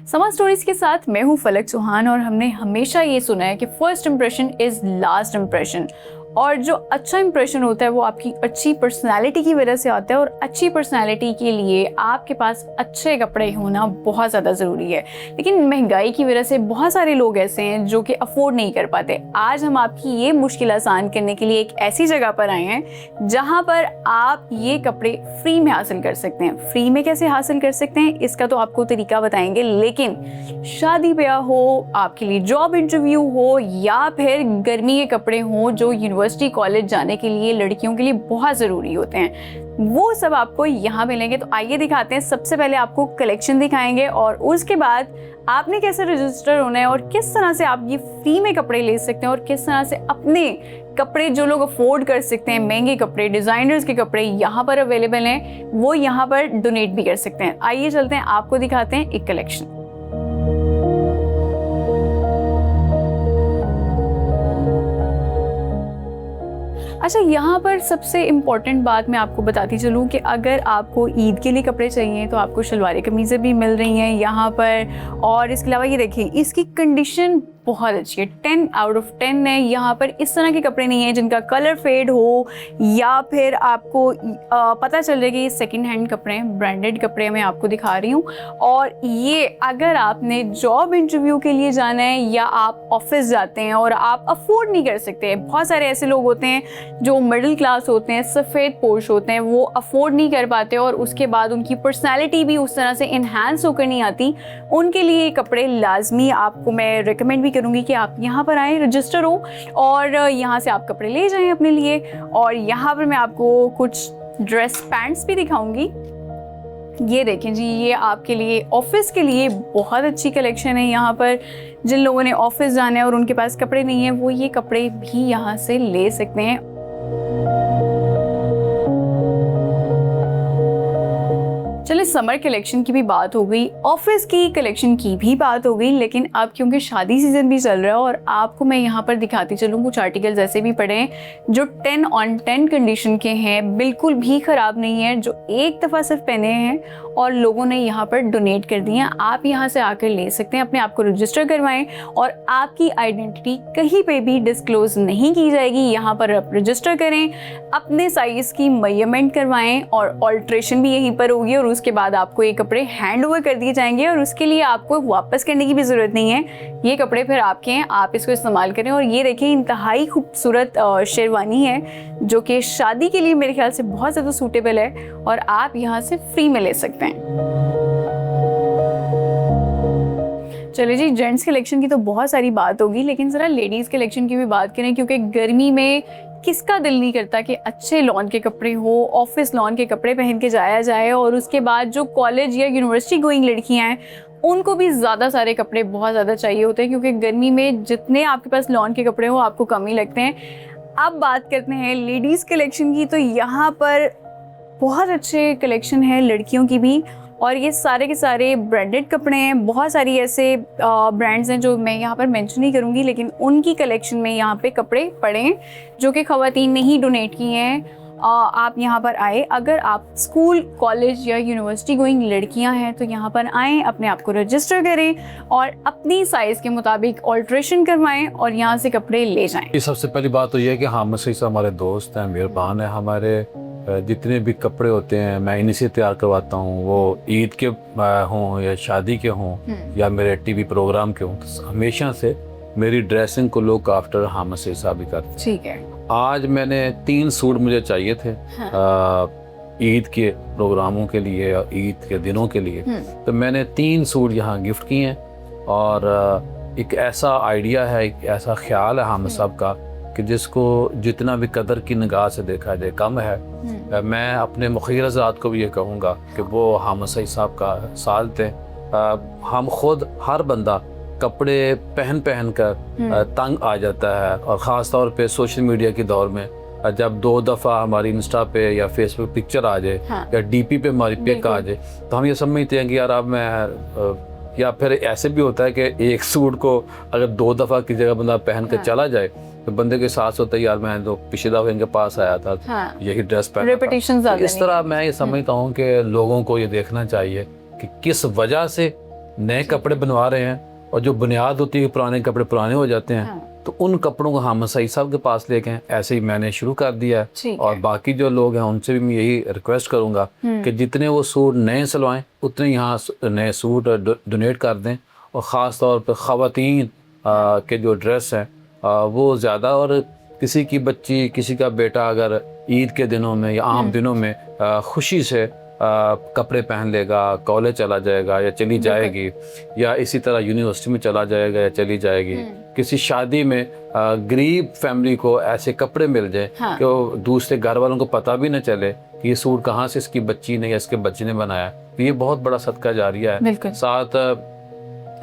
समा स्टोरीज के साथ मैं हूँ फलक चौहान और हमने हमेशा ये सुना है कि first impression is last impression. और जो अच्छा इंप्रेशन होता है वो आपकी अच्छी पर्सनालिटी की वजह से आता है, और अच्छी पर्सनालिटी के लिए आपके पास अच्छे कपड़े होना बहुत ज़्यादा ज़रूरी है। लेकिन महंगाई की वजह से बहुत सारे लोग ऐसे हैं जो कि अफोर्ड नहीं कर पाते। आज हम आपकी ये मुश्किल आसान करने के लिए एक ऐसी जगह पर आए हैं जहाँ पर आप ये कपड़े फ्री में हासिल कर सकते हैं। फ्री में कैसे हासिल कर सकते हैं इसका तो आपको तरीका बताएंगे, लेकिन शादी ब्याह हो, आपके लिए जॉब इंटरव्यू हो, या फिर गर्मी के कपड़े हों जो यूनिवर्सिटी कॉलेज जाने के लिए लड़कियों के लिए बहुत ज़रूरी होते हैं, वो सब आपको यहाँ मिलेंगे। तो आइए दिखाते हैं। सबसे पहले आपको कलेक्शन दिखाएंगे और उसके बाद आपने कैसे रजिस्टर होना है और किस तरह से आप ये फ्री में कपड़े ले सकते हैं और किस तरह से अपने कपड़े जो लोग अफोर्ड कर सकते हैं, महंगे कपड़े, डिज़ाइनर्स के कपड़े यहाँ पर अवेलेबल हैं, वो यहाँ पर डोनेट भी कर सकते हैं। आइए चलते हैं, आपको दिखाते हैं एक कलेक्शन। अच्छा, यहाँ पर सबसे इम्पॉर्टेंट बात मैं आपको बताती चलूँ कि अगर आपको ईद के लिए कपड़े चाहिए तो आपको शलवार कमीज़ें भी मिल रही हैं यहाँ पर। और इसके अलावा ये देखिए, इसकी कंडीशन बहुत अच्छी है, 10 आउट ऑफ 10 है। यहाँ पर इस तरह के कपड़े नहीं हैं जिनका कलर फेड हो या फिर आपको पता चल जाए कि ये सेकेंड हैंड कपड़े हैं। ब्रांडेड कपड़े मैं आपको दिखा रही हूँ। और ये अगर आपने जॉब इंटरव्यू के लिए जाना है या आप ऑफिस जाते हैं और आप अफोर्ड नहीं कर सकते, बहुत सारे ऐसे लोग होते हैं जो मिडिल क्लास होते हैं, सफ़ेद पोश होते हैं, वो अफोर्ड नहीं कर पाते और उसके बाद उनकी पर्सनैलिटी भी उस तरह से इन्हांस होकर नहीं आती, उनके लिए ये कपड़े लाजमी आपको मैं रिकमेंड भी करूँगी कि आप यहाँ पर आएँ, रजिस्टर हो और यहाँ से आप कपड़े ले जाएं अपने लिए। और यहाँ पर मैं आपको कुछ ड्रेस पैंट्स भी दिखाऊंगी। ये देखें जी, ये आपके लिए ऑफिस के लिए बहुत अच्छी कलेक्शन है। यहाँ पर जिन लोगों ने ऑफिस जाना है और उनके पास कपड़े नहीं है, वो ये कपड़े भी यहाँ से ले सकते हैं। चलिए, समर कलेक्शन की भी बात हो गई, ऑफिस की कलेक्शन की भी बात हो गई, लेकिन अब क्योंकि शादी सीजन भी चल रहा है और आपको मैं यहाँ पर दिखाती चलूँ कुछ आर्टिकल्स ऐसे भी पड़े हैं जो 10 on 10 कंडीशन के हैं, बिल्कुल भी ख़राब नहीं है, जो एक दफ़ा सिर्फ पहने हैं और लोगों ने यहाँ पर डोनेट कर दिए हैं। आप यहाँ से आकर ले सकते हैं, अपने आप को रजिस्टर करवाएं और आपकी आइडेंटिटी कहीं पे भी डिस्क्लोज नहीं की जाएगी। यहाँ पर आप रजिस्टर करें, अपने साइज़ की मेजरमेंट करवाएं और ऑल्ट्रेशन भी यहीं पर होगी और उसके बाद आपको ये कपड़े हैंड ओवर कर दिए जाएंगे और उसके लिए आपको वापस करने की भी ज़रूरत नहीं है। ये कपड़े फिर आपके हैं, आप इसको इस्तेमाल करें। और ये देखिए, इंतहाई खूबसूरत शेरवानी है जो कि शादी के लिए मेरे ख्याल से बहुत ज़्यादा सूटेबल है और आप यहाँ से फ्री में ले सकते हैं। चलिए जी, जेंट्स कलेक्शन की तो बहुत सारी बात होगी, लेकिन ज़रा लेडीज़ कलेक्शन की भी बात करें, क्योंकि गर्मी में किसका दिल नहीं करता कि अच्छे लॉन के कपड़े हो, ऑफिस लॉन के कपड़े पहन के जाया जाए। और उसके बाद जो कॉलेज या यूनिवर्सिटी गोइंग लड़कियां हैं उनको भी ज़्यादा सारे कपड़े बहुत ज़्यादा चाहिए होते हैं, क्योंकि गर्मी में जितने आपके पास लॉन के कपड़े हो आपको कम ही लगते हैं। अब बात करते हैं लेडीज़ कलेक्शन की, तो यहाँ पर बहुत अच्छे कलेक्शन है लड़कियों की भी, और ये सारे के सारे ब्रांडेड कपड़े हैं। बहुत सारी ऐसे ब्रांड्स हैं जो मैं यहाँ पर मेंशन नहीं करूँगी, लेकिन उनकी कलेक्शन में यहाँ पे कपड़े पड़े हैं जो कि ख़वातीन ने ही डोनेट किए हैं। आप यहाँ पर आए, अगर आप स्कूल, कॉलेज या यूनिवर्सिटी गोइंग लड़कियाँ हैं तो यहाँ पर आएँ, अपने आप को रजिस्टर करें और अपनी साइज़ के मुताबिक ऑल्ट्रेशन करवाएं और यहाँ से कपड़े ले जाएं। ये सबसे पहली बात तो ये है कि हाँ, मसीह से हमारे दोस्त हैं, मेहरबान है। हमारे जितने भी कपड़े होते हैं मैं इन्हीं से तैयार करवाता हूँ, वो ईद के हों या शादी के हों या मेरे टीवी प्रोग्राम के हों, तो हमेशा से मेरी ड्रेसिंग को लुक आफ्टर हामिद सईद साहब ही करते हैं। ठीक है। आज मैंने 3 सूट मुझे चाहिए थे ईद के प्रोग्रामों के लिए और ईद के दिनों के लिए, तो मैंने 3 सूट यहाँ गिफ्ट किए हैं। और एक ऐसा आइडिया है, एक ऐसा ख्याल है हामिद साहब का कि जिसको जितना भी कदर की निगाह से देखा जाए कम है। मैं अपने मुखिर ज़ात को भी ये कहूँगा कि वो हामिद सईद साहब का साथ दें। हम खुद, हर बंदा कपड़े पहन कर तंग आ जाता है, और ख़ास तौर पे सोशल मीडिया के दौर में जब 2 दफ़ा हमारी इंस्टा पे या फेसबुक पिक्चर आ जाए या डीपी पे हमारी पिक आ जाए तो हम ये समझते हैं कि यार अब मैं, या फिर ऐसे भी होता है कि एक सूट को अगर 2 दफ़ा की जगह बंदा पहन कर चला जाए तो बंदे के साथ होता है यार मैं तो पिछले दफ़ा इनके पास आया था, यही ड्रेस पहना था। इस तरह मैं ये समझता हूँ कि लोगों को ये देखना चाहिए कि किस वजह से नए कपड़े बनवा रहे हैं और जो बुनियाद होती है पुराने कपड़े पुराने हो जाते हैं, तो उन कपड़ों को हम सईद साहब के पास लेके हैं। ऐसे ही मैंने शुरू कर दिया है और बाकी जो लोग हैं उनसे भी मैं यही रिक्वेस्ट करूंगा कि जितने वो सूट नए सिलवाएं उतने यहाँ नए सूट डोनेट कर दें, और ख़ास तौर पर ख़वातीन के जो ड्रेस हैं वो ज़्यादा, और किसी की बच्ची किसी का बेटा अगर ईद के दिनों में या आम दिनों में खुशी से कपड़े पहन लेगा, कॉलेज चला जाएगा या चली जाएगी, या इसी तरह यूनिवर्सिटी में चला जाएगा या चली जाएगी, किसी शादी में गरीब फैमिली को ऐसे कपड़े मिल जाए कि वो दूसरे घर वालों को पता भी न चले कि ये सूट कहाँ से इसकी बच्ची ने या इसके बच्चे ने बनाया, तो ये बहुत बड़ा सदका जारिया है। साथ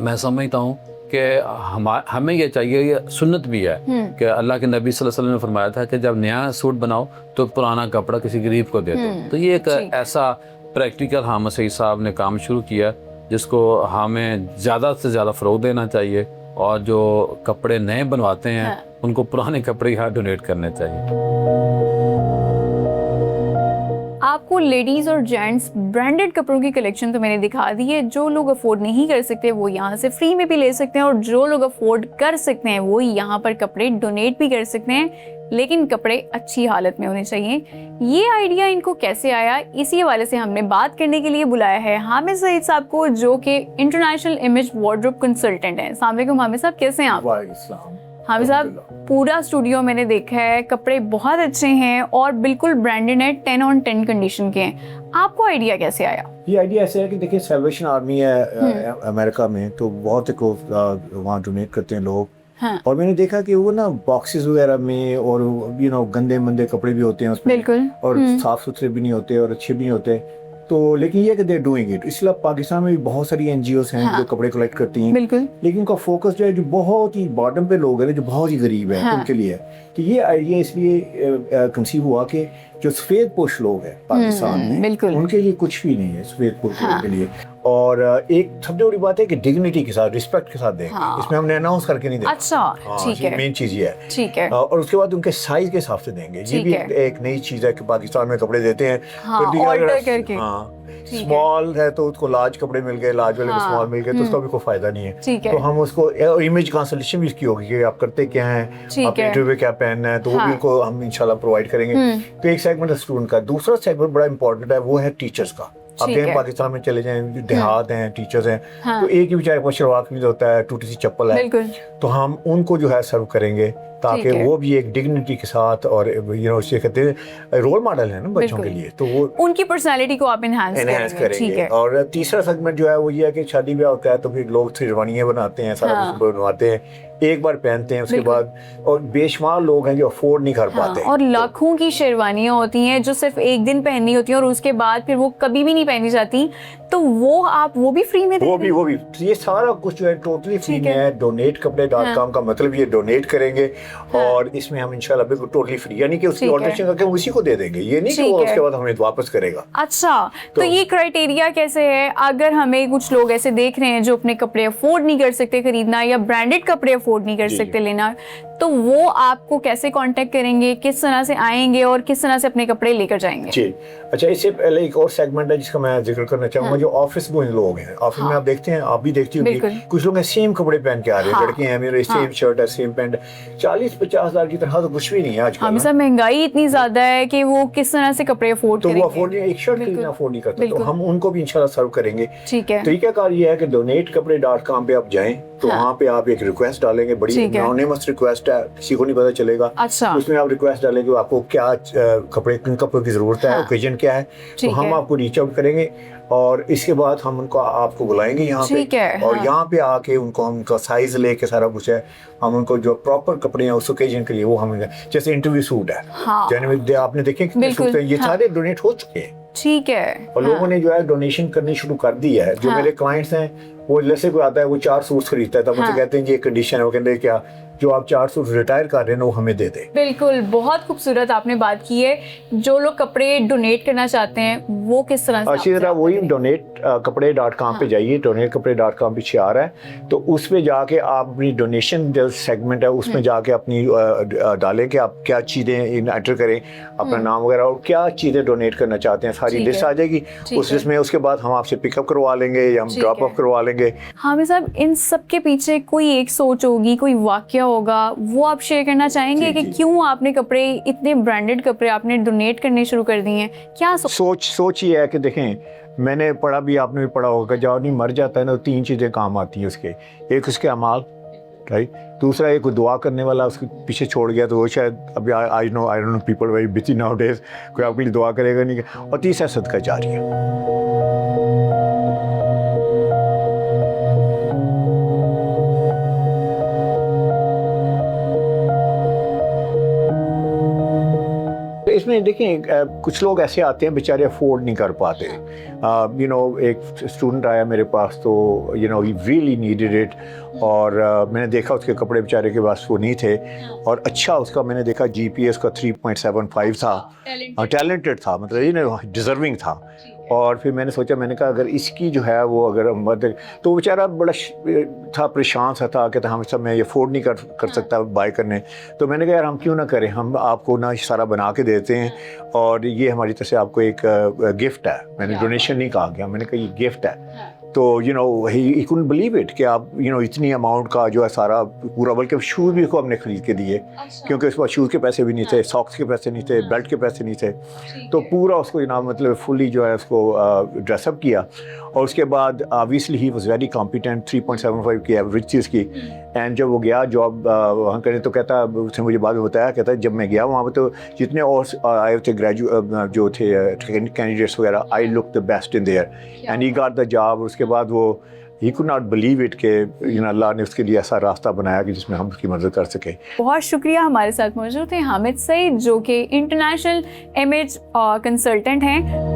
मैं समझता हूँ कि हमें ये चाहिए, ये सुन्नत भी है कि अल्लाह के नबी सल्लल्लाहु अलैहि वसल्लम ने फरमाया था कि जब नया सूट बनाओ तो पुराना कपड़ा किसी गरीब को दे दो। तो ये एक ऐसा प्रैक्टिकल हम सईद साहब ने काम शुरू किया जिसको हमें ज़्यादा से ज़्यादा फ़रोग़ देना चाहिए, और जो कपड़े नए बनवाते हैं उनको पुराने कपड़े यहाँ डोनेट करने चाहिए। आपको लेडीज़ और जेंट्स ब्रांडेड कपड़ों की कलेक्शन तो मैंने दिखा दी है। जो लोग अफोर्ड नहीं कर सकते वो यहाँ से फ्री में भी ले सकते हैं, और जो लोग अफोर्ड कर सकते हैं वो यहाँ पर कपड़े डोनेट भी कर सकते हैं, लेकिन कपड़े अच्छी हालत में होने चाहिए। ये आइडिया इनको कैसे आया, इसी हवाले से हमने बात करने के लिए बुलाया है हामिद सईद साहब को, जो कि इंटरनेशनल इमेज वार्डरोब कंसल्टेंट हैं। अस्सलाम वालेकुम हामिद साहब, कैसे हैं आप? हामिद साहब, पूरा स्टूडियो मैंने देखा है, कपड़े बहुत अच्छे हैं और बिल्कुल ब्रांडेड है, 10 on 10 कंडीशन के हैं। आपको आइडिया कैसे आया? ये आइडिया ऐसे है कि देखिए सैल्वेशन आर्मी है अमेरिका में, तो बहुत को वहाँ डोनेट करते हैं लोग। और मैंने देखा कि वो ना बॉक्सेस वगैरह में और गंदे मंदे कपड़े भी होते हैं उसमें, बिल्कुल, और साफ सुथरे भी नहीं होते और अच्छे भी नहीं होते। तो लेकिन ये कि दे डूइंग इट, इसलिए पाकिस्तान में भी बहुत सारी एनजीओस हैं जो कपड़े कलेक्ट करती हैं, बिल्कुल, लेकिन उनका फोकस जो है जो बहुत ही बॉटम पे लोग हैं जो बहुत ही गरीब है उनके लिए। कि ये आइडिया इसलिए कंसीव हुआ कि जो सफेद पोश लोग हैं पाकिस्तान में उनके लिए कुछ भी नहीं है सफेद पोश लोगों के लिए। और एक सबसे बड़ी बात है कि डिग्निटी के साथ, रिस्पेक्ट के साथ देंगे। इसमें हमने अनाउंस करके नहीं देंगे। अच्छा, ठीक है, मेन चीज ये है। ठीक है। और उसके बाद उनके साइज के हिसाब से देंगे। ये भी एक नई चीज है कि पाकिस्तान में कपड़े देते हैं ऑर्डर करके। स्मॉल है तो उसको लार्ज कपड़े मिल गए, लार्ज वाले को स्मॉल मिल गए, तो उसका भी कोई फायदा नहीं है। तो हम उसको इमेज कंसल्टेशन भी इसकी होगी कि आप करते क्या हैं, आप इंटरव्यू क्या पहनना है, तो वो भी उनको हम इंशाल्लाह प्रोवाइड करेंगे। तो एक सेगमेंट है स्टूडेंट का। दूसरा सेगमेंट बड़ा इंपॉर्टेंट है, वो है टीचर्स का। आप देखें पाकिस्तान में चले जाएं, देहात हैं, टीचर्स हैं, तो एक ही बेचारे को शलवार कमीज होता है, टूटी सी चप्पल है, तो हम उनको जो है सर्व करेंगे ताकि वो भी एक डिग्निटी के साथ, और उससे कहते हैं रोल मॉडल है ना बच्चों के लिए, तो वो उनकी पर्सनालिटी को आप एनहांस करेंगे। और तीसरा सेगमेंट जो है वो ये है कि शादी ब्याह होता है तो फिर लोग शेरवानियां बनाते हैं, सारा कुछ बनवाते हैं, एक बार पहनते हैं उसके बाद, और बेशुमार लोग हैं जो अफोर्ड नहीं कर पाते, और लाखों की शेरवानियां होती हैं जो सिर्फ एक दिन पहननी होती हैं और उसके बाद फिर वो कभी भी नहीं पहनी जाती, तो वो आप वो भी फ्री में वो भी ये सारा कुछ जो है टोटली फ्री में है। donatekapadai.com का मतलब ये डोनेट करेंगे, और इसमें हम इंशाल्लाह बिल्कुल टोटली फ्री, यानी कि उसकी ऑर्डर करके हम उसी को दे देंगे, ये नहीं कि वो उसके बाद हमें वापस करेगा। अच्छा, तो ये क्राइटेरिया कैसे है? अगर हमें कुछ लोग ऐसे देख रहे हैं जो अपने कपड़े अफोर्ड नहीं कर सकते खरीदना, या ब्रांडेड कपड़े अफोर्ड नहीं कर सकते लेना, तो वो आपको कैसे कांटेक्ट करेंगे, किस तरह से आएंगे और किस तरह से अपने कपड़े लेकर जाएंगे? जी अच्छा, इससे पहले एक और सेगमेंट है जिसका मैं जिक्र करना चाहूंगा। जो ऑफिस गोइंग लोग हैं, ऑफिस में आप देखते हैं, आप भी देखती होंगी, कुछ लोग सेम कपड़े पहन के आ रहे हैं, लड़के हैं मेरे, सेम शर्ट है, सेम पैंट, 40-50 हज़ार की तरह तो कुछ भी नहीं है आजकल। हम सब महंगाई इतनी ज्यादा है कि वो किस तरह से कपड़े अफोर्ड करेंगे, तो वो अफोर्ड एक शर्ट खरीदना अफोर्ड नहीं करते, तो हम उनको भी इंशाल्लाह सर्व करेंगे। ठीक है। तरीकाकार ये है कि donatekapadai.com पे आप जाएं, तो वहाँ पे आप एक रिक्वेस्ट डालेंगे, बड़ी एनोनिमस रिक्वेस्ट है, किसी को नहीं पता चलेगा। अच्छा। उसमें आप रिक्वेस्ट डालेंगे आपको क्या कपड़े, किन कपड़ों की जरूरत है, ओकेजन क्या है, तो हम आपको रीच आउट करेंगे, और इसके बाद हम उनको आपको बुलाएंगे यहाँ पे, और यहाँ पे आके उनको हम उनका साइज लेके सारा कुछ है, हम उनको जो प्रॉपर कपड़े हैं उस ओकेजन के लिए वो हम, जैसे इंटरव्यू सूट है, आपने देखे कितने सूट हैं, ये सारे डोनेट हो चुके हैं। ठीक है। और लोगों ने जो है डोनेशन करनी शुरू कर दी है। जो मेरे क्लाइंट्स हैं, वो जैसे कोई आता है वो 4 सूट्स खरीदता है, तब मुझे कहते हैं ये कंडीशन है, वो कहते हैं क्या जो आप 4 सूट रिटायर कर रहे हैं वो हमें दे दें। बिल्कुल, बहुत खूबसूरत आपने बात की है। जो लोग कपड़े डोनेट करना चाहते हैं वो किस तरह से? अच्छी तरह वही donate-kapde.com पे जाइए, donate-kapde.com पीछे आ रहा है, तो उस पे जाके आप अपनी डोनेशन जो सेगमेंट है उसमें जाके अपनी डालें कि आप क्या चीज़ें एंटर करें, अपना नाम वगैरह और क्या चीज़ें डोनेट करना चाहते हैं, सारी लिस्ट आ जाएगी उस लिस्ट में। उसके बाद हम आपसे पिकअप करवा लेंगे या हम ड्रॉप ऑफ करवा लेंगे। हामिद साहब, इन सब के पीछे कोई एक सोच होगी, कोई वाकया होगा, वो आप शेयर करना चाहेंगे कि क्यों आपने कपड़े, इतने ब्रांडेड कपड़े आपने डोनेट करने शुरू कर दिए हैं? क्या सोच ये है कि देखें, मैंने पढ़ा भी, आपने भी पढ़ा होगा, जब आदमी मर जाता है ना तो 3 चीज़ें काम आती हैं उसके। एक उसके अमाल, राइट, दूसरा एक दुआ करने वाला उसके पीछे छोड़ गया तो वो शायद अभी I don't know people very busy nowadays, कोई आपके लिए दुआ करेगा नहीं, और तीसरा सदका जारिया। इसमें देखें कुछ लोग ऐसे आते हैं बेचारे अफोर्ड नहीं कर पाते। एक स्टूडेंट आया मेरे पास तो ही रियली नीडेड इट, और मैंने देखा उसके कपड़े बेचारे के पास वो नहीं थे, और अच्छा उसका मैंने देखा GPA का 3.75 था, टैलेंटेड था, मतलब डिजर्विंग था। और फिर मैंने सोचा, मैंने कहा अगर इसकी जो है वो अगर मदद, तो बेचारा बड़ा था, परेशान सा था, कहता हम सब मैं ये अफोर्ड नहीं कर सकता बाय करने। तो मैंने कहा यार हम क्यों ना करें, हम आपको ना सारा बना के देते हैं, और ये हमारी तरफ से आपको एक गिफ्ट है। मैंने डोनेशन नहीं कहा गया, मैंने कहा ये गिफ्ट है। तो ही कुडंट बिलीव इट कि आप इतनी अमाउंट का जो है सारा पूरा, बल्कि शूज़ भी को हमने ख़रीद के दिए, क्योंकि उसके बाद शूज़ के पैसे भी नहीं थे, सॉक्स के पैसे नहीं थे, बेल्ट के पैसे नहीं थे, तो पूरा उसको मतलब फुली जो है उसको ड्रेसअप किया। और उसके बाद obviously he was very competent, 3.75 की एवरेज थी उसकी। एंड जब वो गया जॉब वहाँ करने, तो कहता, उसने मुझे बाद में बताया, कहता जब मैं गया वहाँ पर तो जितने और आए थे ग्रेजुएट जो थे कैंडिडेट्स वगैरह, I look the best in their and he got the job. उसके बाद वो he could not believe it कि अल्लाह ने उसके लिए ऐसा रास्ता बनाया कि जिसमें हम उसकी मदद कर सकें। बहुत शुक्रिया। हमारे साथ मौजूद थे हामिद सईद, जो कि इंटरनेशनल इमेज कंसल्टेंट हैं।